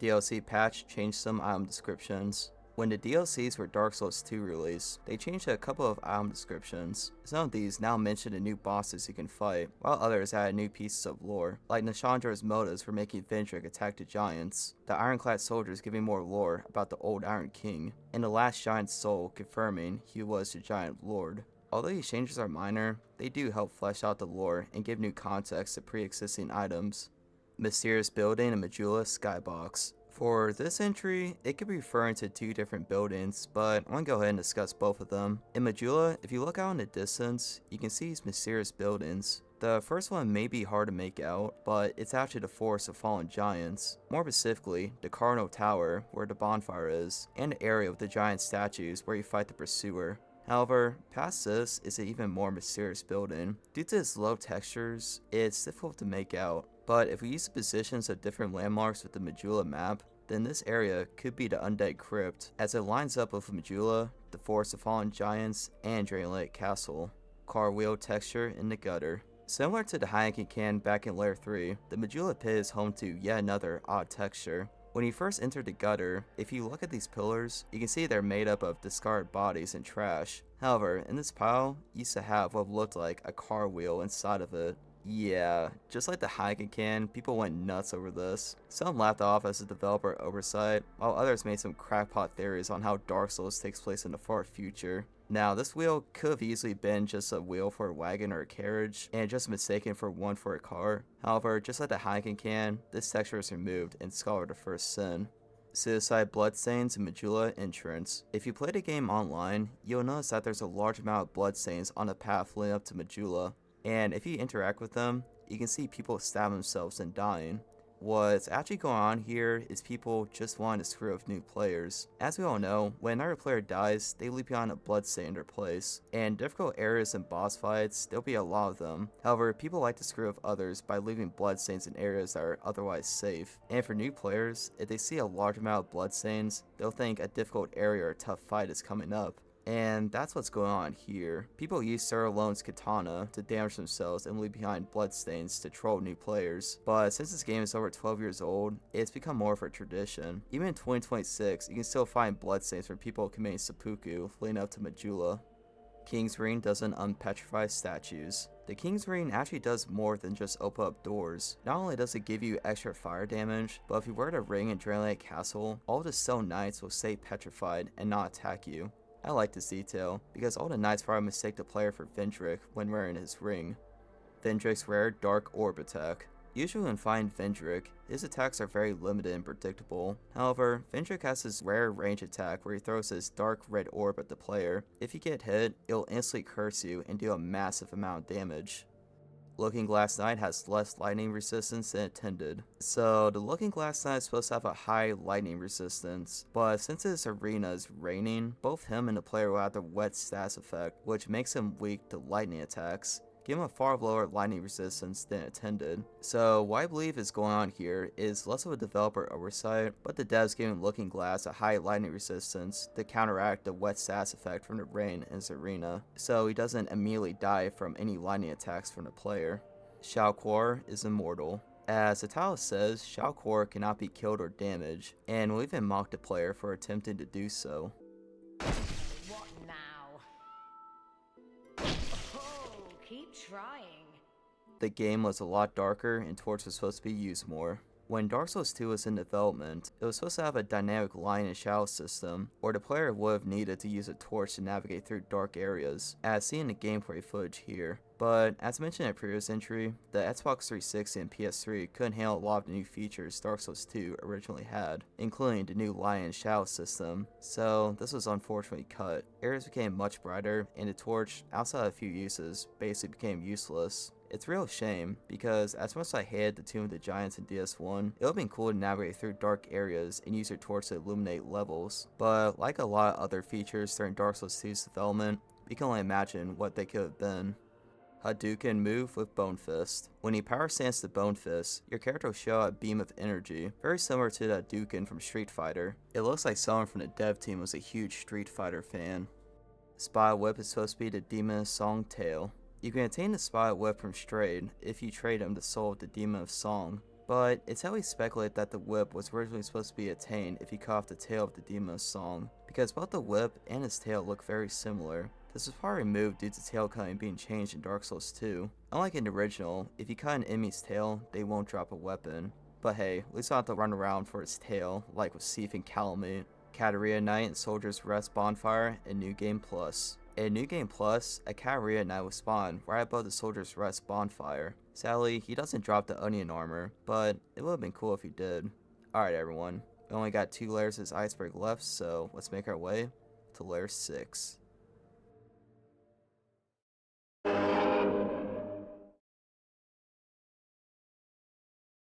Speaker 1: DLC patch changed some item descriptions. When the DLCs for Dark Souls 2 released, they changed a couple of item descriptions. Some of these now mention the new bosses you can fight, while others added new pieces of lore, like Nashandra's motives for making Vendrick attack the giants, the Ironclad soldiers giving more lore about the old Iron King, and the last giant's soul confirming he was the Giant Lord. Although these changes are minor, they do help flesh out the lore and give new context to pre-existing items. Mysterious Building in Majula Skybox. For this entry, it could be referring to 2 different buildings, but I'm going to go ahead and discuss both of them. In Majula, if you look out in the distance, you can see these mysterious buildings. The first one may be hard to make out, but it's actually the Forest of Fallen Giants. More specifically, the Cardinal Tower, where the bonfire is, and the area with the giant statues where you fight the Pursuer. However, past this is an even more mysterious building. Due to its low textures, it's difficult to make out. But if we use the positions of different landmarks with the Majula map, then this area could be the Undead Crypt, as it lines up with Majula, the Forest of Fallen Giants, and Drain Lake Castle. Car wheel texture in the gutter. Similar to the Heineken can back in Layer 3, the Majula pit is home to yet another odd texture. When you first enter the gutter, if you look at these pillars, you can see they're made up of discarded bodies and trash. However, in this pile, used to have what looked like a car wheel inside of it. Yeah, just like the Heineken can, people went nuts over this. Some laughed off as a developer oversight, while others made some crackpot theories on how Dark Souls takes place in the far future. Now, this wheel could have easily been just a wheel for a wagon or a carriage, and just mistaken for one for a car. However, just like the Heineken can, this texture is removed in Scholar of the First Sin. Suicide Bloodstains in Majula Entrance. If you play the game online, you'll notice that there's a large amount of bloodstains on the path leading up to Majula, and if you interact with them, you can see people stab themselves and dying. What's actually going on here is people just wanting to screw with new players. As we all know, when another player dies, they leave behind a bloodstain in their place. And difficult areas and boss fights, there'll be a lot of them. However, people like to screw with others by leaving bloodstains in areas that are otherwise safe. And for new players, if they see a large amount of bloodstains, they'll think a difficult area or tough fight is coming up. And that's what's going on here. People use Sarah Lone's katana to damage themselves and leave behind bloodstains to troll new players. But since this game is over 12 years old, it's become more of a tradition. Even in 2026, you can still find bloodstains from people committing seppuku leading up to Majula. King's Ring doesn't unpetrify statues. The King's Ring actually does more than just open up doors. Not only does it give you extra fire damage, but if you wear the ring in Drain Lake Castle, all the stone knights will stay petrified and not attack you. I like this detail, because all the knights probably mistake the player for Vendrick when wearing his ring. Vendrick's rare Dark Orb attack. Usually when fighting Vendrick, his attacks are very limited and predictable. However, Vendrick has his rare range attack where he throws his dark red orb at the player. If you get hit, it'll instantly curse you and deal a massive amount of damage. Looking Glass Knight has less lightning resistance than intended. So the Looking Glass Knight is supposed to have a high lightning resistance, but since his arena is raining, both him and the player will have the wet status effect, which makes him weak to lightning attacks. Give him a far lower lightning resistance than intended. So what I believe is going on here is less of a developer oversight, but the devs giving Looking Glass a high lightning resistance to counteract the wet status effect from the rain in his arena, so he doesn't immediately die from any lightning attacks from the player. Shao Kuo is immortal. As the title says, Shao Kuo cannot be killed or damaged, and will even mock the player for attempting to do so.
Speaker 3: What now? Oh, keep trying.
Speaker 1: The game was a lot darker and torch was supposed to be used more. When Dark Souls 2 was in development, it was supposed to have a dynamic light and shadow system, or the player would have needed to use a torch to navigate through dark areas, as seen in the gameplay footage here. But, as mentioned in a previous entry, the Xbox 360 and PS3 couldn't handle a lot of the new features Dark Souls 2 originally had, including the new light and shadow system, so this was unfortunately cut. Areas became much brighter, and the torch, outside of a few uses, basically became useless. It's a real shame, because as much as I hated the Tomb of the Giants in DS1, it would have been cool to navigate through dark areas and use your torch to illuminate levels, but like a lot of other features during Dark Souls 2's development, we can only imagine what they could have been. Hadouken move with Bone Fist. When you power stance the Bone Fist, your character will show a beam of energy, very similar to the Hadouken from Street Fighter. It looks like someone from the dev team was a huge Street Fighter fan. Spy Whip is supposed to be the Demon of Song tail. You can attain the Spy Whip from Strayed if you trade him the soul of the Demon of Song, but it's heavily speculated that the whip was originally supposed to be attained if you cut off the tail of the Demon of Song, because both the whip and his tail look very similar. This was probably removed due to tail cutting being changed in Dark Souls 2. Unlike in the original, if you cut an enemy's tail, they won't drop a weapon. But hey, at least I don't have to run around for its tail, like with Seath and Calamite. Katarina Night and Soldier's Rest Bonfire in New Game Plus. In New Game Plus, a Katarina Knight will spawn right above the Soldier's Rest bonfire. Sadly, he doesn't drop the onion armor, but it would have been cool if he did. Alright everyone, we only got 2 layers of this iceberg left, so let's make our way to layer 6.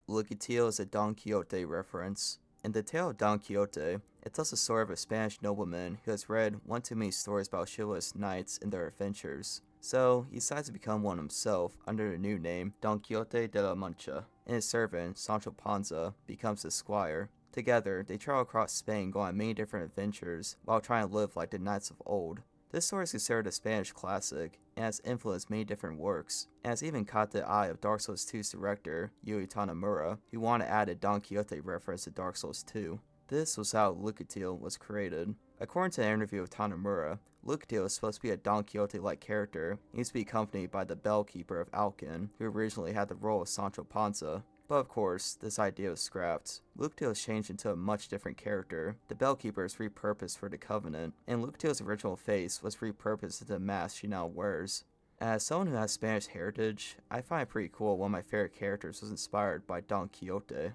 Speaker 1: Lucatillo is a Don Quixote reference. In the tale of Don Quixote, it tells the story of a Spanish nobleman who has read one too many stories about chivalrous knights and their adventures. So, he decides to become one himself under the new name Don Quixote de la Mancha, and his servant, Sancho Panza, becomes his squire. Together, they travel across Spain going on many different adventures while trying to live like the knights of old. This story is considered a Spanish classic, and has influenced many different works, and has even caught the eye of Dark Souls 2's director, Yui Tanamura, who wanted to add a Don Quixote reference to Dark Souls 2. This was how Lucatil was created. According to an interview with Tanamura, Lucatil is supposed to be a Don Quixote-like character, and needs to be accompanied by the Bellkeeper of Alkin, who originally had the role of Sancho Panza. But of course, this idea was scrapped. Lucatil is changed into a much different character. The Bellkeeper is repurposed for the Covenant, and Lucatil's original face was repurposed into the mask she now wears. As someone who has Spanish heritage, I find it pretty cool one of my favorite characters was inspired by Don Quixote.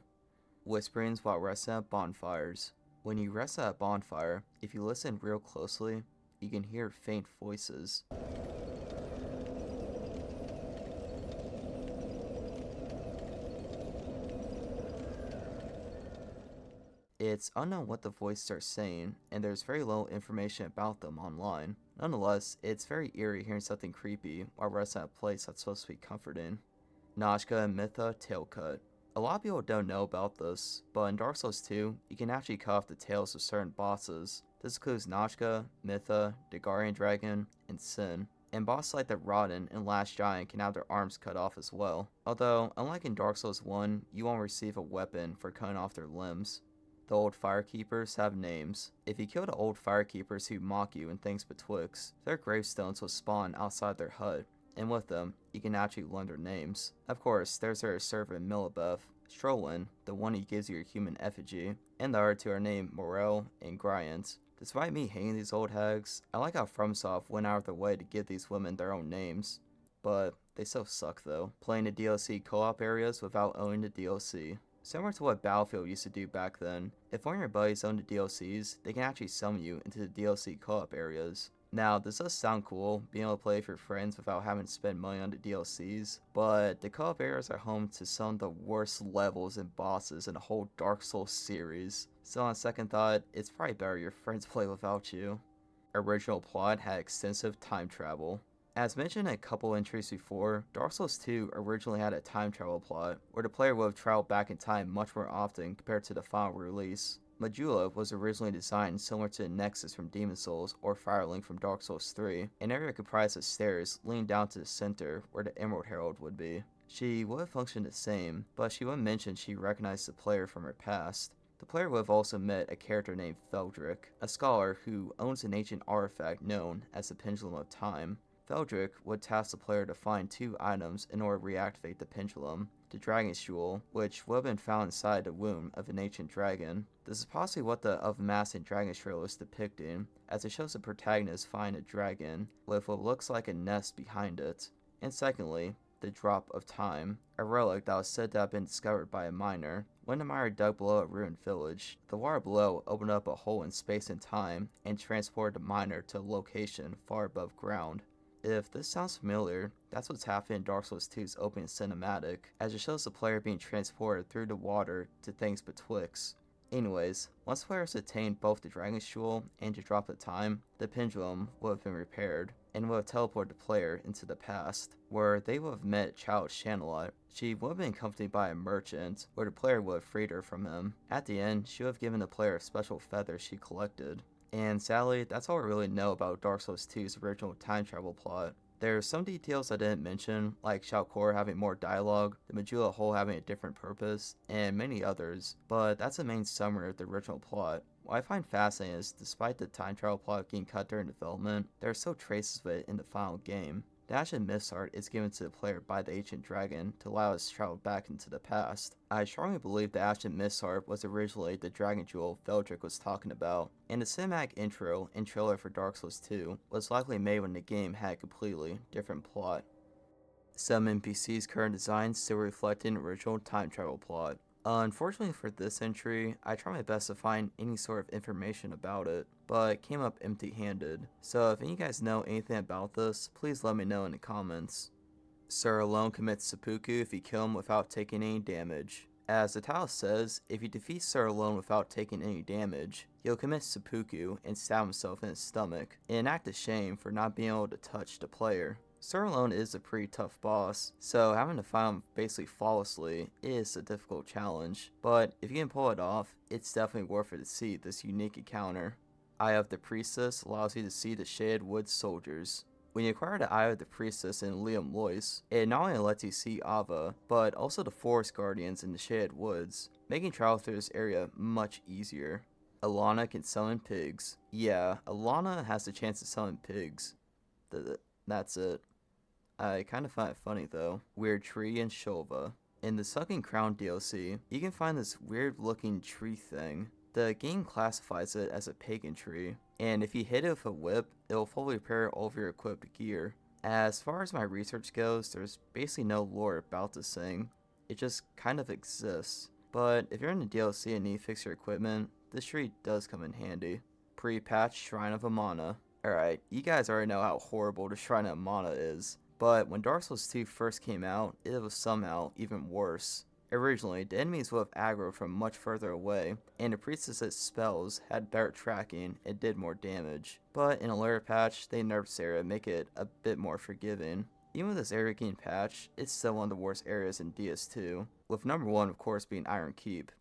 Speaker 1: Whisperings while resting at bonfires. When you rest at a bonfire, if you listen real closely, you can hear faint voices. It's unknown what the voices are saying, and there's very little information about them online. Nonetheless, it's very eerie hearing something creepy while resting at a place that's supposed to be comforting. Nazca and Mytha Tail Cut. A lot of people don't know about this, but in Dark Souls 2, you can actually cut off the tails of certain bosses. This includes Nazca, Mytha, the Guardian Dragon, and Sin. And bosses like the Rodden and Last Giant can have their arms cut off as well. Although, unlike in Dark Souls 1, you won't receive a weapon for cutting off their limbs. The old firekeepers have names. If you kill the old firekeepers who mock you and things betwixt, their gravestones will spawn outside their hut, and with them, you can actually learn their names. Of course, there's their servant Milibeth, Strolin, the one who gives you your human effigy, and the other two are named Morel and Gryant. Despite me hating these old hags, I like how FromSoft went out of their way to give these women their own names. But they still suck though, playing the DLC co-op areas without owning the DLC. Similar to what Battlefield used to do back then, if one of your buddies owned the DLCs, they can actually summon you into the DLC co-op areas. Now, this does sound cool, being able to play with your friends without having to spend money on the DLCs, but the co-op areas are home to some of the worst levels and bosses in the whole Dark Souls series, so on second thought, it's probably better your friends play without you. Original plot had extensive time travel. As mentioned in a couple entries before, Dark Souls 2 originally had a time travel plot, where the player would have traveled back in time much more often compared to the final release. Majula was originally designed similar to the Nexus from Demon's Souls or Firelink from Dark Souls 3, an area comprised of stairs leading down to the center where the Emerald Herald would be. She would have functioned the same, but she would mention she recognized the player from her past. The player would have also met a character named Feldrick, a scholar who owns an ancient artifact known as the Pendulum of Time. Feldrick would task the player to find 2 items in order to reactivate the pendulum: the Dragon's Jewel, which would have been found inside the womb of an ancient dragon. This is possibly what the Of Mass and Dragon's trailer is depicting, as it shows the protagonist find a dragon with what looks like a nest behind it. And secondly, the Drop of Time, a relic that was said to have been discovered by a miner. When the miner dug below a ruined village, the water below opened up a hole in space and time and transported the miner to a location far above ground. If this sounds familiar, that's what's happening in Dark Souls 2's opening cinematic, as it shows the player being transported through the water to things betwixt. Anyways, once players attained both the Dragon's Jewel and the Drop of Time, the pendulum would have been repaired, and would have teleported the player into the past, where they would have met child Shanalot. She would have been accompanied by a merchant, where the player would have freed her from him. At the end, she would have given the player a special feather she collected. And sadly, that's all we really know about Dark Souls 2's original time travel plot. There's some details I didn't mention, like Shao Kahn having more dialogue, the Majula hole having a different purpose, and many others, but that's the main summary of the original plot. What I find fascinating is, despite the time travel plot getting cut during development, there are still traces of it in the final game. The Ashen Mist Heart is given to the player by the Ancient Dragon to allow us to travel back into the past. I strongly believe the Ashen Mist Heart was originally the Dragon Jewel Feldrick was talking about, and the cinematic intro and trailer for Dark Souls 2 was likely made when the game had a completely different plot. Some NPCs' current designs still reflect an original time travel plot. Unfortunately for this entry, I tried my best to find any sort of information about it, but came up empty-handed. So if any of you guys know anything about this, please let me know in the comments. Sir alone commits seppuku if you kill him without taking any damage. As the title says, if you defeat Sir alone without taking any damage, he'll commit seppuku and stab himself in his stomach, in an act of shame for not being able to touch the player. Sir alone is a pretty tough boss, so having to fight him basically flawlessly is a difficult challenge, but if you can pull it off, it's definitely worth it to see this unique encounter. Eye of the Priestess allows you to see the Shaded Woods soldiers. When you acquire the Eye of the Priestess in Liam Lois, it not only lets you see Ava, but also the Forest Guardians in the Shaded Woods, making travel through this area much easier. Alana can summon pigs. Yeah, Alana has the chance to summon pigs. That's it. I kinda find it funny though. Weird Tree and Shova. In the Sucking Crown DLC, you can find this weird looking tree thing. The game classifies it as a pagan tree, and if you hit it with a whip, it'll fully repair all of your equipped gear. As far as my research goes, there's basically no lore about this thing. It just kind of exists. But if you're in the DLC and need to fix your equipment, this tree does come in handy. Pre-patch Shrine of Amana. Alright, you guys already know how horrible the Shrine of Amana is, but when Dark Souls 2 first came out, it was somehow even worse. Originally, the enemies would have aggroed from much further away, and the priestess's spells had better tracking and did more damage. But in a later patch, they nerfed this area to make it a bit more forgiving. Even with this area getting patched, it's still one of the worst areas in DS2, with number 1 of course being Iron Keep.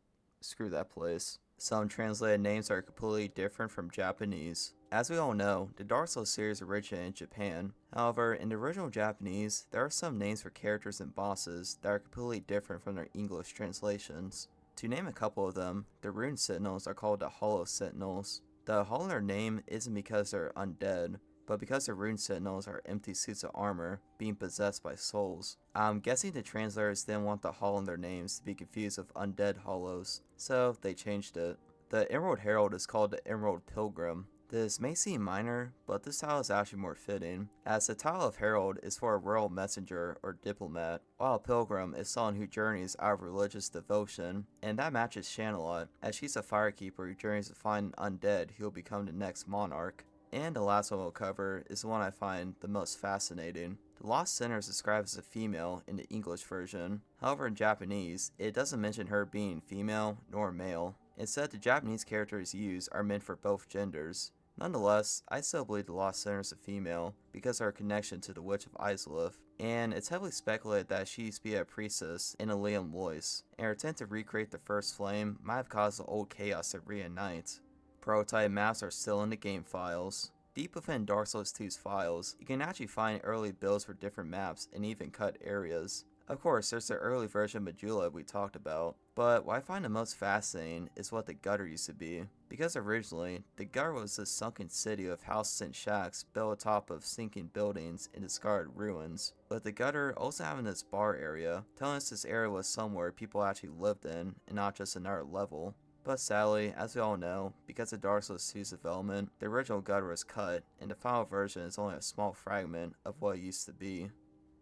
Speaker 1: Screw that place. Some translated names are completely different from Japanese. As we all know, the Dark Souls series originated in Japan. However, in the original Japanese, there are some names for characters and bosses that are completely different from their English translations. To name a couple of them, the Rune Sentinels are called the Hollow Sentinels. The Hollow in their name isn't because they're undead, but because the Rune Sentinels are empty suits of armor being possessed by souls. I'm guessing the translators didn't want the Hollow in their names to be confused with undead Hollows, so they changed it. The Emerald Herald is called the Emerald Pilgrim. This may seem minor, but this title is actually more fitting, as the title of Herald is for a royal messenger or diplomat, while Pilgrim is someone who journeys out of religious devotion, and that matches Shanalot, as she's a firekeeper who journeys to find an undead who will become the next monarch. And the last one we'll cover is the one I find the most fascinating. The Lost Sinner is described as a female in the English version. However, in Japanese, it doesn't mention her being female nor male. Instead, the Japanese characters used are meant for both genders. Nonetheless, I still believe the Lost Sinner is a female because of her connection to the Witch of Islip, and it's heavily speculated that she used to be a priestess in a Liam Lois, and her attempt to recreate the first flame might have caused the old chaos to reunite. Prototype maps are still in the game files. Deep within Dark Souls 2's files, you can actually find early builds for different maps and even cut areas. Of course, there's the early version of Majula we talked about, but what I find the most fascinating is what the gutter used to be. Because originally, the gutter was this sunken city of houses and shacks built atop of sinking buildings in discarded ruins, with the gutter also having this bar area, telling us this area was somewhere people actually lived in and not just another level. But sadly, as we all know, because of Dark Souls 2's development, the original gutter was cut, and the final version is only a small fragment of what it used to be.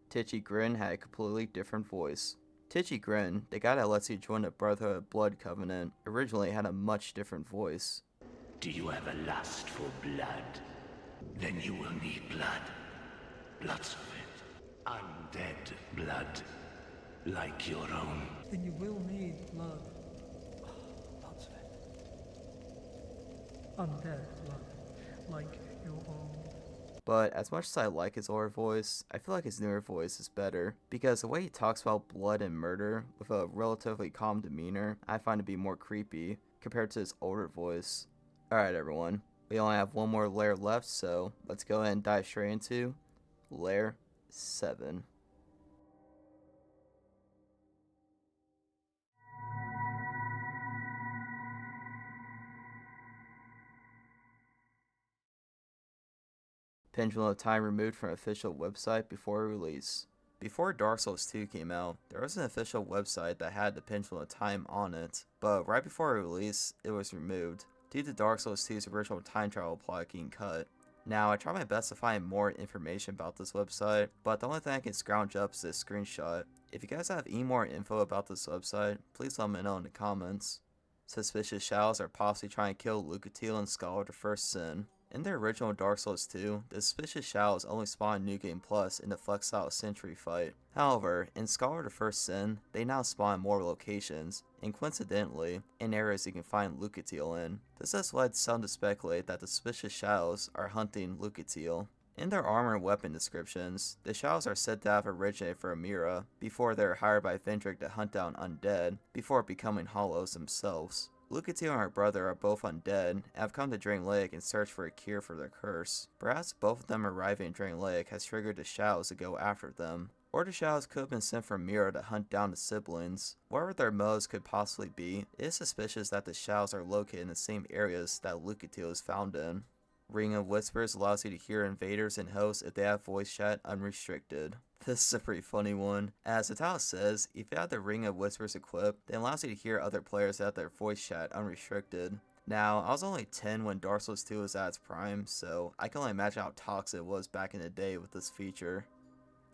Speaker 1: Titchy Grin had a completely different voice. Titchy Grin, the guy that lets you join the Brotherhood of Blood Covenant, originally had a much different voice.
Speaker 4: Do you have a lust for blood? Then you will need blood. Lots of it. Undead blood. Like your own.
Speaker 5: Then you will need blood. Lots of it. Undead blood. Like your own.
Speaker 1: But as much as I like his older voice, I feel like his newer voice is better, because the way he talks about blood and murder with a relatively calm demeanor, I find to be more creepy compared to his older voice. Alright everyone, we only have one more layer left, so let's go ahead and dive straight into Layer 7. Pendulum of Time removed from official website before release. Before Dark Souls 2 came out, there was an official website that had the Pendulum of Time on it, but right before release, it was removed, due to Dark Souls 2's original time travel plot getting cut. Now, I tried my best to find more information about this website, but the only thing I can scrounge up is this screenshot. If you guys have any more info about this website, please let me know in the comments. Suspicious Shadows are possibly trying to kill Lucatiel and Scholar of the First Sin. In the original Dark Souls 2, the Suspicious Shadows only spawn in New Game Plus in the Flexile Sentry fight. However, in Scholar of the First Sin, they now spawn in more locations, and coincidentally, in areas you can find Lucatiel in. This has led some to speculate that the Suspicious Shadows are hunting Lucatiel. In their armor and weapon descriptions, the Shadows are said to have originated for Amira before they were hired by Vendrick to hunt down undead, before becoming hollows themselves. Lucatiel and her brother are both undead and have come to Drain Lake in search for a cure for their curse. Perhaps both of them arriving in Drain Lake has triggered the Shadows to go after them. Or the Shadows could have been sent from Mira to hunt down the siblings. Whatever their motives could possibly be, it is suspicious that the Shadows are located in the same areas that Lucatiel is found in. Ring of Whispers allows you to hear invaders and hosts if they have voice chat unrestricted. This is a pretty funny one. As the title says, if you have the Ring of Whispers equipped, then it allows you to hear other players that have their voice chat unrestricted. Now, I was only 10 when Dark Souls 2 was at its prime, so I can only imagine how toxic it was back in the day with this feature.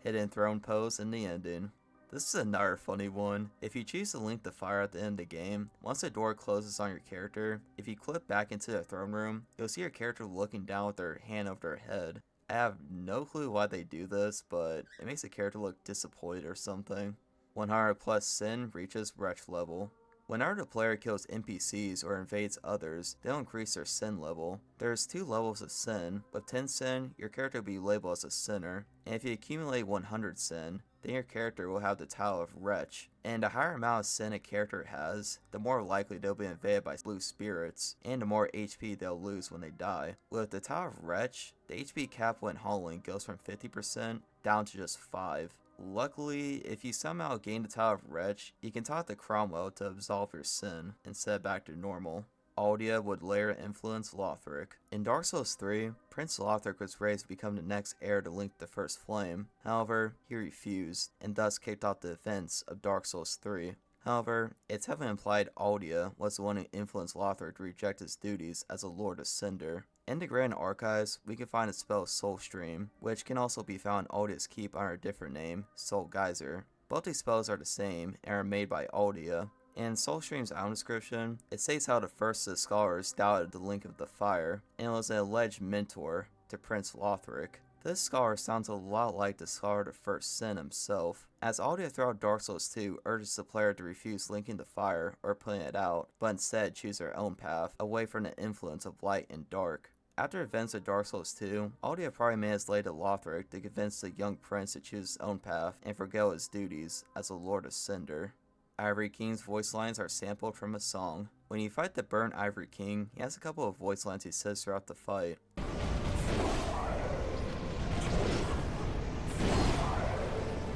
Speaker 1: Hidden Throne Pose in the ending. This is another funny one. If you choose to link the fire at the end of the game, once the door closes on your character, if you clip back into the throne room, you'll see your character looking down with their hand over their head. I have no clue why they do this, but it makes the character look disappointed or something. 100 plus Sin reaches Wretch level. Whenever the player kills NPCs or invades others, they'll increase their Sin level. There's 2 levels of Sin. With 10 Sin, your character will be labeled as a Sinner, and if you accumulate 100 Sin, then your character will have the title of Wretch. And the higher amount of Sin a character has, the more likely they'll be invaded by blue spirits, and the more HP they'll lose when they die. With the title of Wretch, the HP cap when hauling goes from 50% down to just 5. Luckily, if you somehow gain the title of Wretch, you can talk to Cromwell to absolve your sin and set it back to normal. Aldia would later influence Lothric. In Dark Souls 3, Prince Lothric was raised to become the next heir to Link the First Flame. However, he refused, and thus kicked off the events of Dark Souls 3. However, it's heavily implied Aldia was the one who influenced Lothric to reject his duties as a Lord of Cinder. In the Grand Archives, we can find the spell Soul Stream, which can also be found in Aldia's Keep under a different name, Soul Geyser. Both these spells are the same and are made by Aldia. In Soulstream's own description, it states how the first of the scholars doubted the link of the fire, and was an alleged mentor to Prince Lothric. This scholar sounds a lot like the scholar of First Sin himself, as audio throughout Dark Souls 2 urges the player to refuse linking the fire or putting it out, but instead choose their own path, away from the influence of light and dark. After events of Dark Souls 2, Aldia probably made his way to Lothric to convince the young prince to choose his own path and forgo his duties as a Lord of Cinder. Ivory King's voice lines are sampled from a song. When you fight the burnt Ivory King, he has a couple of voice lines he says throughout the fight.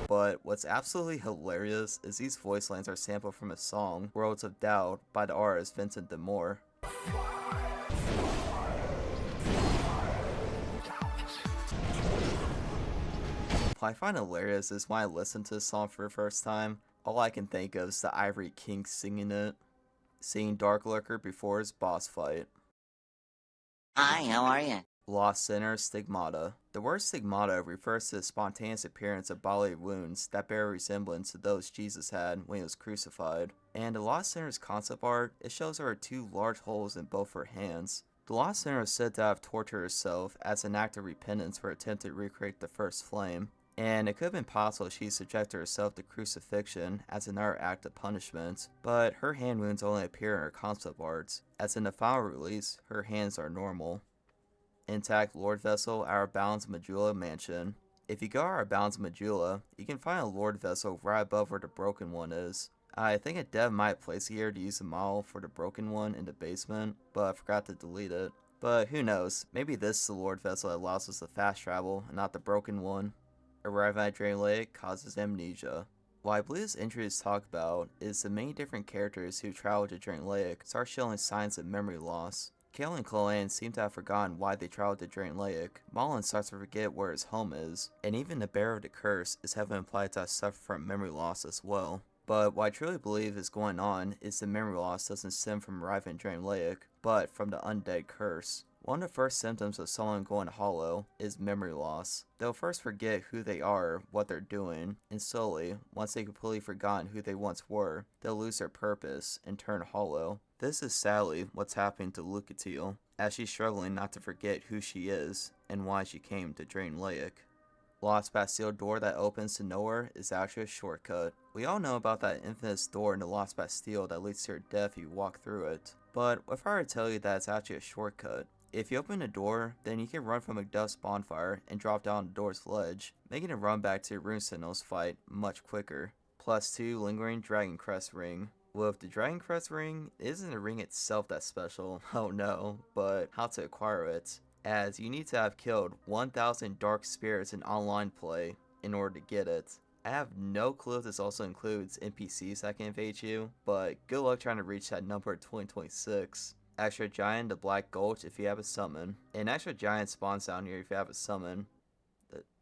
Speaker 1: But what's absolutely hilarious is these voice lines are sampled from a song, Worlds of Doubt, by the artist Vincent D'Amour. What I find hilarious is when I listen to this song for the first time, all I can think of is the Ivory King singing it, seeing Dark Lurker before his boss fight.
Speaker 6: Hi, how are you?
Speaker 1: Lost Sinner Stigmata. The word stigmata refers to the spontaneous appearance of bodily wounds that bear resemblance to those Jesus had when he was crucified. And the Lost Sinner's concept art, it shows her 2 large holes in both her hands. The Lost Sinner is said to have tortured herself as an act of repentance for attempting to recreate the first flame. And it could have been possible she subjected herself to crucifixion as another act of punishment, but her hand wounds only appear in her concept arts, as in the final release, her hands are normal. Intact Lord Vessel at our Balance Majula Mansion. If you go to our Balance Majula, you can find a Lord Vessel right above where the broken one is. I think a dev might place it here to use the model for the broken one in the basement, but I forgot to delete it. But who knows, maybe this is the Lord Vessel that allows us to fast travel, and not the broken one. Arriving at Drain Lake causes amnesia. What I believe this entry is talk about is the many different characters who travel to Drain Lake start showing signs of memory loss. Kale and Chloe seem to have forgotten why they traveled to Drain Lake. Mullen starts to forget where his home is, and even the bearer of the curse is heavily implied to have suffered from memory loss as well. But what I truly believe is going on is the memory loss doesn't stem from arriving in Drain Lake, but from the undead curse. One of the first symptoms of someone going hollow is memory loss. They'll first forget who they are, what they're doing, and slowly, once they've completely forgotten who they once were, they'll lose their purpose and turn hollow. This is sadly what's happening to Lucatiel, as she's struggling not to forget who she is and why she came to Drain Lake. Lost Bastille door that opens to nowhere is actually a shortcut. We all know about that infamous door in the Lost Bastille that leads to your death if you walk through it. But if I were to tell you that it's actually a shortcut, if you open the door, then you can run from Macduff's bonfire and drop down the door's ledge, making a run back to Rune Sentinel's fight much quicker. Plus 2 lingering Dragon Crest ring. With the Dragon Crest ring, it isn't the ring itself that's special, oh no, but how to acquire it, as you need to have killed 1000 dark spirits in online play in order to get it. I have no clue if this also includes NPCs that can invade you, but good luck trying to reach that number in 2026. Extra Giant the Black Gulch if you have a summon. An Extra Giant spawns down here if you have a summon.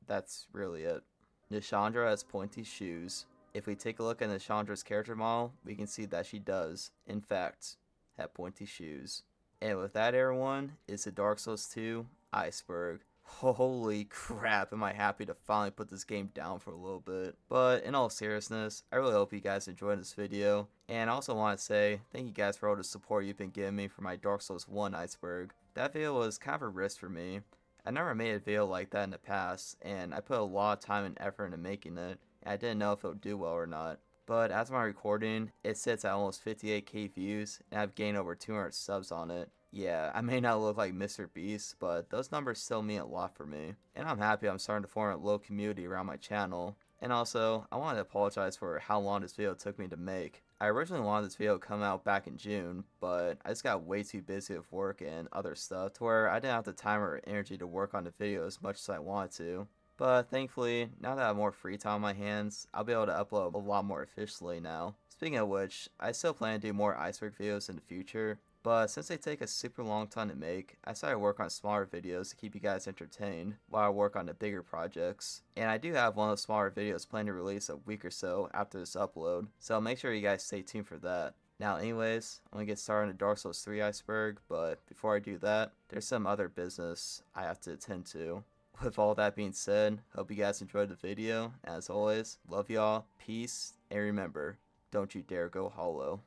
Speaker 1: That's really it. Nishandra has pointy shoes. If we take a look at Nishandra's character model, we can see that she does, in fact, have pointy shoes. And with that, everyone, is the Dark Souls 2 Iceberg. Holy crap, am I happy to finally put this game down for a little bit. But in all seriousness, I really hope you guys enjoyed this video. And I also want to say, thank you guys for all the support you've been giving me for my Dark Souls 1 Iceberg. That video was kind of a risk for me. I never made a video like that in the past, and I put a lot of time and effort into making it, and I didn't know if it would do well or not. But as of my recording, it sits at almost 58k views, and I've gained over 200 subs on it. Yeah, I may not look like Mr. Beast, but those numbers still mean a lot for me. And I'm happy I'm starting to form a little community around my channel. And also, I wanted to apologize for how long this video took me to make. I originally wanted this video to come out back in June, but I just got way too busy with work and other stuff to where I didn't have the time or energy to work on the video as much as I wanted to. But thankfully, now that I have more free time on my hands, I'll be able to upload a lot more efficiently now. Speaking of which, I still plan to do more Iceberg videos in the future, but since they take a super long time to make, I decided to work on smaller videos to keep you guys entertained while I work on the bigger projects. And I do have one of the smaller videos planned to release a week or so after this upload, so make sure you guys stay tuned for that. Now anyways, I'm going to get started on the Dark Souls 3 Iceberg, but before I do that, there's some other business I have to attend to. With all that being said, hope you guys enjoyed the video. As always, love y'all, peace, and remember, Don't you dare go hollow.